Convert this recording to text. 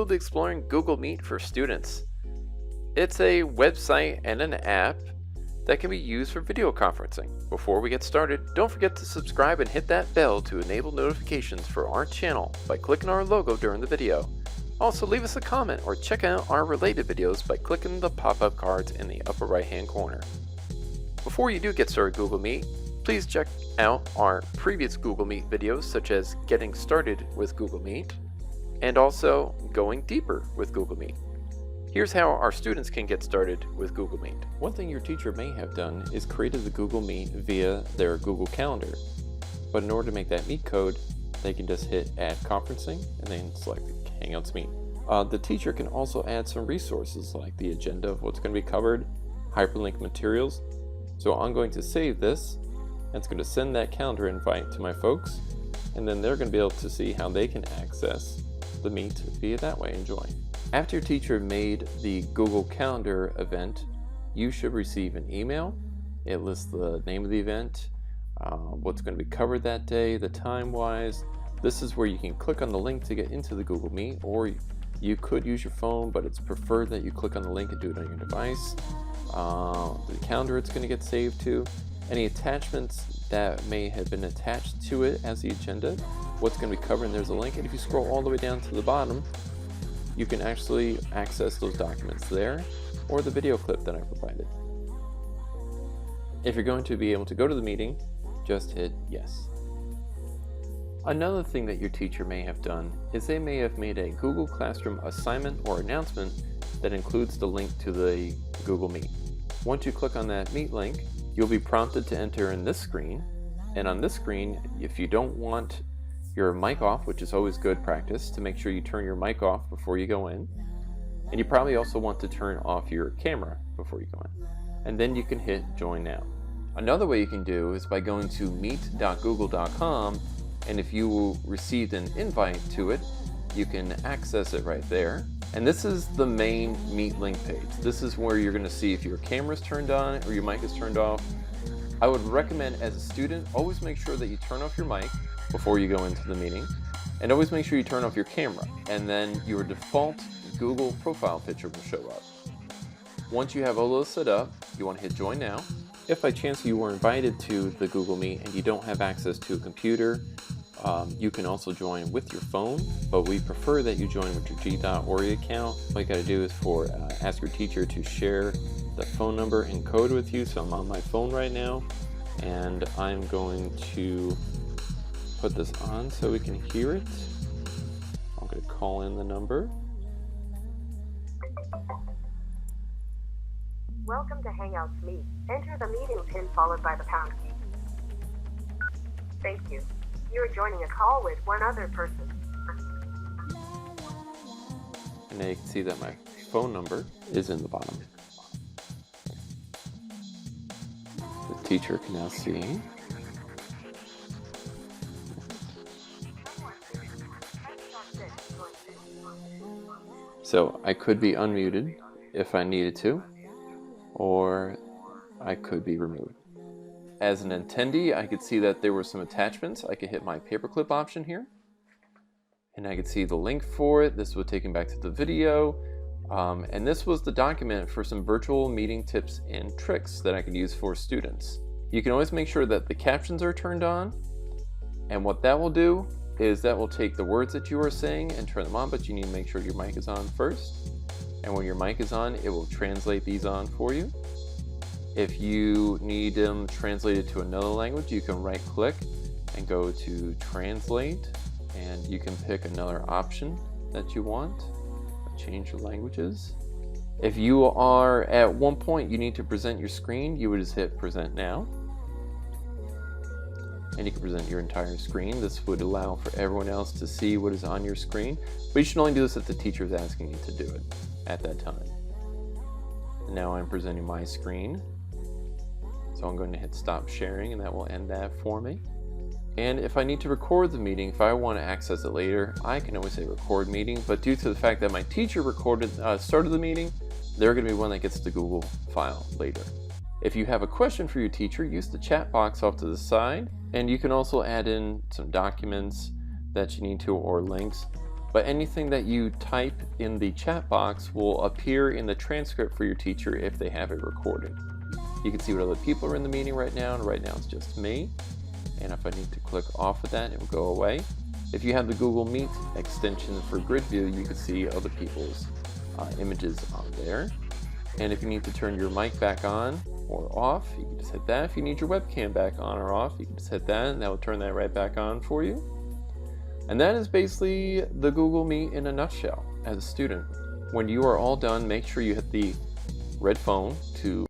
be exploring Google Meet for students. It's a website and an app that can be used for video conferencing. Before we get started, don't forget to subscribe and hit that bell to enable notifications for our channel by clicking our logo during the video. Also, leave us a comment or check out our related videos by clicking the pop-up cards in the upper right hand corner. Before you do get started with Google Meet, please check out our previous Google Meet videos such as Getting Started with Google Meet and also Going Deeper with Google Meet. Here's how our students can get started with Google Meet. One thing your teacher may have done is created the Google Meet via their Google Calendar. But in order to make that Meet code, they can just hit Add Conferencing and then select Hangouts Meet. The teacher can also add some resources like the agenda of what's going to be covered, hyperlink materials. So I'm going to save this, and it's going to send that calendar invite to my folks, and then they're going to be able to see how they can access the Meet via that way and join. After your teacher made the Google Calendar event, you should receive an email. It lists the name of the event, what's going to be covered that day, the time-wise. This is where you can click on the link to get into the Google Meet, or you could use your phone, but it's preferred that you click on the link and do it on your device. The calendar it's going to get saved to, any attachments that may have been attached to it as the agenda, what's going to be covered, and there's a link. And if you scroll all the way down to the bottom, you can actually access those documents there or the video clip that I provided. If you're going to be able to go to the meeting, just hit yes. Another thing that your teacher may have done is they may have made a Google Classroom assignment or announcement that includes the link to the Google Meet. Once you click on that Meet link, you'll be prompted to enter in this screen. And on this screen, if you don't want your mic off, which is always good practice to make sure you turn your mic off before you go in, and you probably also want to turn off your camera before you go in, and then you can hit Join Now. Another way you can do is by going to meet.google.com, and if you received an invite to it, you can access it right there. And this is the main Meet link page. This is where you're going to see if your camera's turned on or your mic is turned off. I would recommend as a student, always make sure that you turn off your mic before you go into the meeting, and always make sure you turn off your camera, and then your default Google profile picture will show up. Once you have all those set up, you want to hit Join Now. If by chance you were invited to the Google Meet and you don't have access to a computer, you can also join with your phone, but we prefer that you join with your G.Ori account. All you got to do is ask your teacher to share the phone number and code with you. So I'm on my phone right now, and I'm going to put this on so we can hear it. I'm going to call in the number. Welcome to Hangouts Meet. Enter the meeting pin followed by the pound key. Thank you. You are joining a call with one other person. And now you can see that my phone number is in the bottom. The teacher can now see. So I could be unmuted if I needed to, or I could be removed. As an attendee, I could see that there were some attachments. I could hit my paperclip option here, and I could see the link for it. This would take me back to the video, and this was the document for some virtual meeting tips and tricks that I could use for students. You can always make sure that the captions are turned on, and what that will do is that will take the words that you are saying and turn them on, but you need to make sure your mic is on first. And when your mic is on, it will translate these on for you. If you need them translated to another language, you can right click and go to Translate, and you can pick another option that you want. Change your languages. If you are at one point you need to present your screen, you would just hit Present Now. And you can present your entire screen. This would allow for everyone else to see what is on your screen, but you should only do this if the teacher is asking you to do it at that time. And now I'm presenting my screen. So I'm going to hit Stop Sharing, and that will end that for me. And if I need to record the meeting, if I want to access it later, I can always say Record Meeting, but due to the fact that my teacher started the meeting, they're going to be one that gets the Google file later. If you have a question for your teacher, use the chat box off to the side, and you can also add in some documents that you need to or links. but anything that you type in the chat box will appear in the transcript for your teacher if they have it recorded. You can see what other people are in the meeting right now, and right now it's just me. And if I need to click off of that, it will go away. If you have the Google Meet extension for grid view, you can see other people's images on there. And if you need to turn your mic back on or off, you can just hit that. If you need your webcam back on or off, you can just hit that, and that will turn that right back on for you. And that is basically the Google Meet in a nutshell as a student. When you are all done, make sure you hit the red phone to